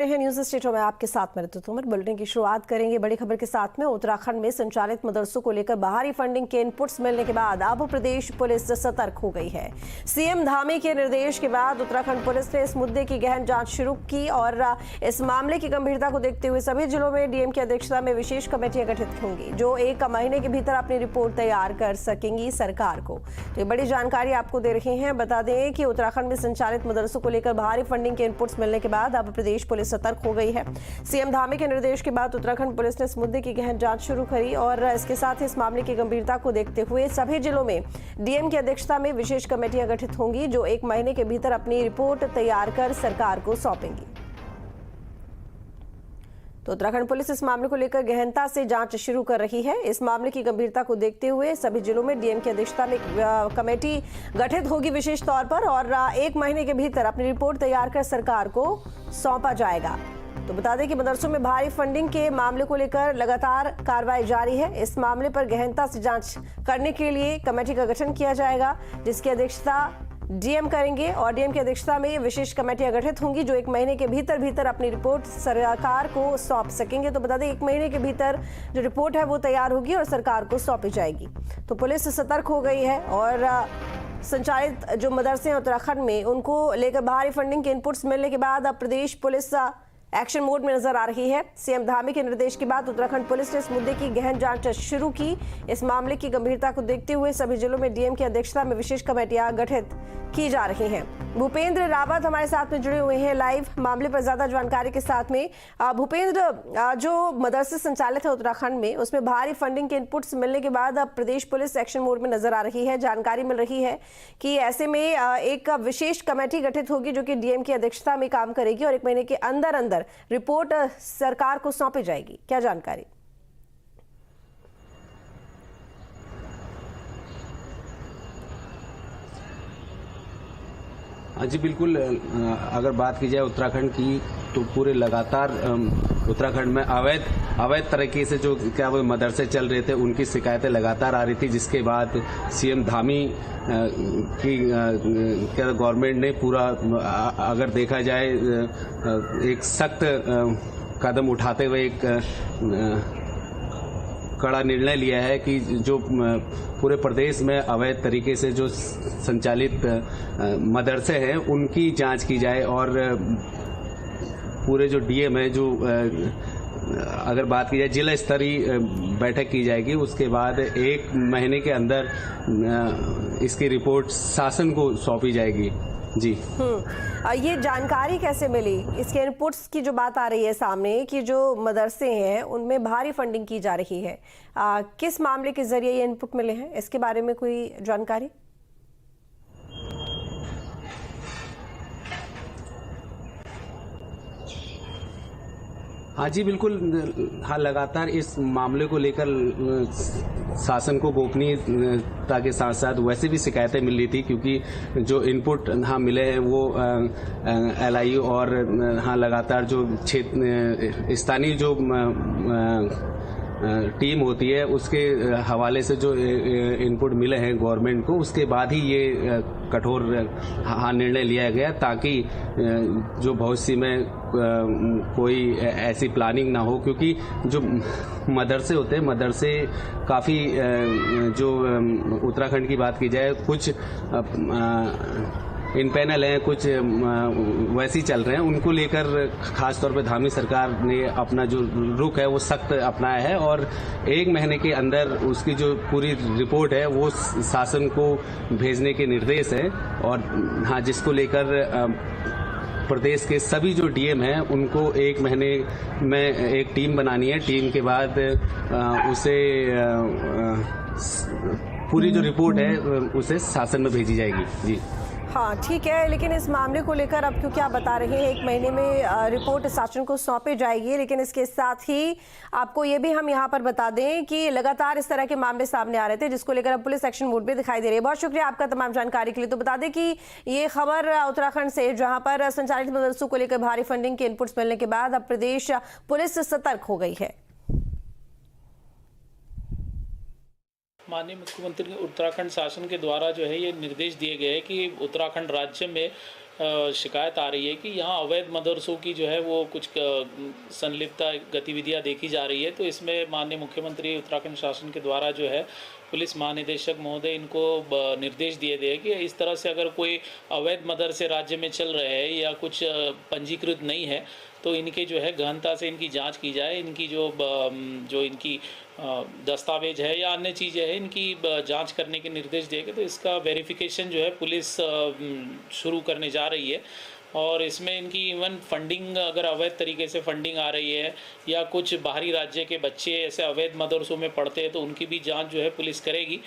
News स्टेटो में आपके साथ मैं ऋतु तोमर। बुलेटिन की शुरुआत करेंगे बड़ी खबर के साथ में। उत्तराखंड में संचालित मदरसों को लेकर बाहरी फंडिंग के इनपुट्स मिलने के बाद अब प्रदेश पुलिस सतर्क हो गई है। सीएम धामी के निर्देश के बाद उत्तराखंड पुलिस ने इस मुद्दे की गहन जांच शुरू की और इस मामले की गंभीरता को देखते हुए सभी जिलों में डीएम की अध्यक्षता में विशेष कमेटियां गठित होंगी जो 1 महीने के भीतर अपनी रिपोर्ट तैयार कर सकेंगी सरकार को। तो ये बड़ी जानकारी आपको दे रहे हैं। बता दें कि उत्तराखंड में संचालित मदरसों को लेकर बाहरी फंडिंग के इनपुट्स मिलने के बाद अब प्रदेश पुलिस सतर्क हो गई है। सीएम धामी के निर्देश के बाद उत्तराखंड पुलिस ने इस मुद्दे की गहन जांच शुरू करी और इसके साथ ही इस मामले की गंभीरता को देखते हुए सभी जिलों में डीएम की अध्यक्षता में विशेष कमेटियां गठित होंगी जो 1 महीने के भीतर अपनी रिपोर्ट तैयार कर सरकार को सौंपेंगी। तो उत्तराखंड पुलिस इस मामले को लेकर गहनता से जांच शुरू कर रही है। इस मामले की गंभीरता को देखते हुए सभी जिलों में डीएम की अध्यक्षता में कमेटी गठित होगी विशेष तौर पर और 1 महीने के भीतर अपनी रिपोर्ट तैयार कर सरकार को सौंपा जाएगा। तो बता दें कि मदरसों में भारी फंडिंग के मामले को लेकर लगातार कार्रवाई जारी है। इस मामले पर गहनता से जांच करने के लिए कमेटी का गठन किया जाएगा जिसकी अध्यक्षता डीएम करेंगे और डीएम की अध्यक्षता में विशेष कमेटियां गठित होंगी जो 1 महीने के भीतर अपनी रिपोर्ट सरकार को सौंप सकेंगे। तो बता दें 1 महीने के भीतर जो रिपोर्ट है वो तैयार होगी और सरकार को सौंपी जाएगी। तो पुलिस सतर्क हो गई है और संचालित जो मदरसे हैं उत्तराखंड में उनको लेकर बाहरी फंडिंग के इनपुट्स मिलने के बाद अब प्रदेश पुलिस एक्शन मोड में नजर आ रही है। सीएम धामी के निर्देश के बाद उत्तराखंड पुलिस ने इस मुद्दे की गहन जांच शुरू की। इस मामले की गंभीरता को देखते हुए सभी जिलों में डीएम की अध्यक्षता में विशेष कमेटियां गठित की जा रही हैं। भूपेंद्र रावत हमारे साथ में जुड़े हुए हैं लाइव मामले पर ज्यादा जानकारी के साथ में। भूपेंद्र, जो मदरसे संचालित है उत्तराखंड में उसमें भारी फंडिंग के इनपुट्स मिलने के बाद अब प्रदेश पुलिस एक्शन मोड में नजर आ रही है। जानकारी मिल रही है कि ऐसे में एक विशेष कमेटी गठित होगी जो कि डीएम की अध्यक्षता में काम करेगी और 1 महीने के अंदर रिपोर्ट सरकार को सौंपी जाएगी। क्या जानकारी? हाँ जी बिल्कुल। अगर बात की जाए उत्तराखंड की तो पूरे लगातार उत्तराखंड में अवैध तरीके से जो क्या वो मदरसे चल रहे थे उनकी शिकायतें लगातार आ रही थी जिसके बाद सीएम धामी की क्या गवर्नमेंट ने पूरा अगर देखा जाए एक सख्त कदम उठाते हुए एक कड़ा निर्णय लिया है कि जो पूरे प्रदेश में अवैध तरीके से जो संचालित मदरसे हैं उनकी जांच की जाए और पूरे जो डीएम है जो अगर बात की जाए जिला स्तरीय बैठक की जाएगी। उसके बाद 1 महीने के अंदर इसकी रिपोर्ट शासन को सौंपी जाएगी। जी ये जानकारी कैसे मिली? इसके इनपुट्स की जो बात आ रही है सामने कि जो मदरसे हैं उनमें भारी फंडिंग की जा रही है, किस मामले के जरिए ये इनपुट मिले हैं, इसके बारे में कोई जानकारी? हाँ जी बिल्कुल। हाँ, लगातार इस मामले को लेकर शासन को गोपनीयता के साथ साथ वैसे भी शिकायतें मिल रही थी क्योंकि जो इनपुट हाँ मिले हैं वो एलआईयू और हाँ लगातार जो क्षेत्र स्थानीय जो टीम होती है उसके हवाले से जो इनपुट मिले हैं गवर्नमेंट को उसके बाद ही ये कठोर निर्णय लिया गया ताकि जो भविष्य में कोई ऐसी प्लानिंग ना हो क्योंकि जो मदरसे होते हैं मदरसे काफ़ी जो उत्तराखंड की बात की जाए कुछ इन पैनल हैं कुछ वैसे ही चल रहे हैं उनको लेकर खास तौर पे धामी सरकार ने अपना जो रुख है वो सख्त अपनाया है और 1 महीने के अंदर उसकी जो पूरी रिपोर्ट है वो शासन को भेजने के निर्देश है और हाँ जिसको लेकर प्रदेश के सभी जो डीएम हैं उनको 1 महीने में एक टीम बनानी है। टीम के बाद उसे पूरी जो रिपोर्ट है उसे शासन में भेजी जाएगी। जी हाँ ठीक है, लेकिन इस मामले को लेकर अब क्योंकि आप बता रहे हैं 1 महीने में रिपोर्ट शासन को सौंपी जाएगी, लेकिन इसके साथ ही आपको ये भी हम यहाँ पर बता दें कि लगातार इस तरह के मामले सामने आ रहे थे जिसको लेकर अब पुलिस एक्शन मोड में दिखाई दे रही है। बहुत शुक्रिया आपका तमाम जानकारी के लिए। तो बता दें कि ये खबर उत्तराखंड से जहाँ पर संचालित मदरसों को लेकर भारी फंडिंग के इनपुट्स मिलने के बाद अब प्रदेश पुलिस सतर्क हो गई है। माननीय मुख्यमंत्री उत्तराखंड शासन के द्वारा जो है ये निर्देश दिए गए हैं कि उत्तराखंड राज्य में शिकायत आ रही है कि यहाँ अवैध मदरसों की जो है वो कुछ संलिप्तता गतिविधियाँ देखी जा रही है। तो इसमें माननीय मुख्यमंत्री उत्तराखंड शासन के द्वारा जो है पुलिस महानिदेशक महोदय इनको निर्देश दिए गए कि इस तरह से अगर कोई अवैध मदरसे राज्य में चल रहे हैं या कुछ पंजीकृत नहीं है तो इनके जो है गहनता से इनकी जांच की जाए। इनकी जो इनकी दस्तावेज है या अन्य चीज़ें हैं इनकी जांच करने के निर्देश दिए गए। तो इसका वेरिफिकेशन जो है पुलिस शुरू करने जा रही है और इसमें इनकी इवन फंडिंग, अगर अवैध तरीके से फंडिंग आ रही है या कुछ बाहरी राज्य के बच्चे ऐसे अवैध मदरसों में पढ़ते हैं तो उनकी भी जांच जो है पुलिस करेगी।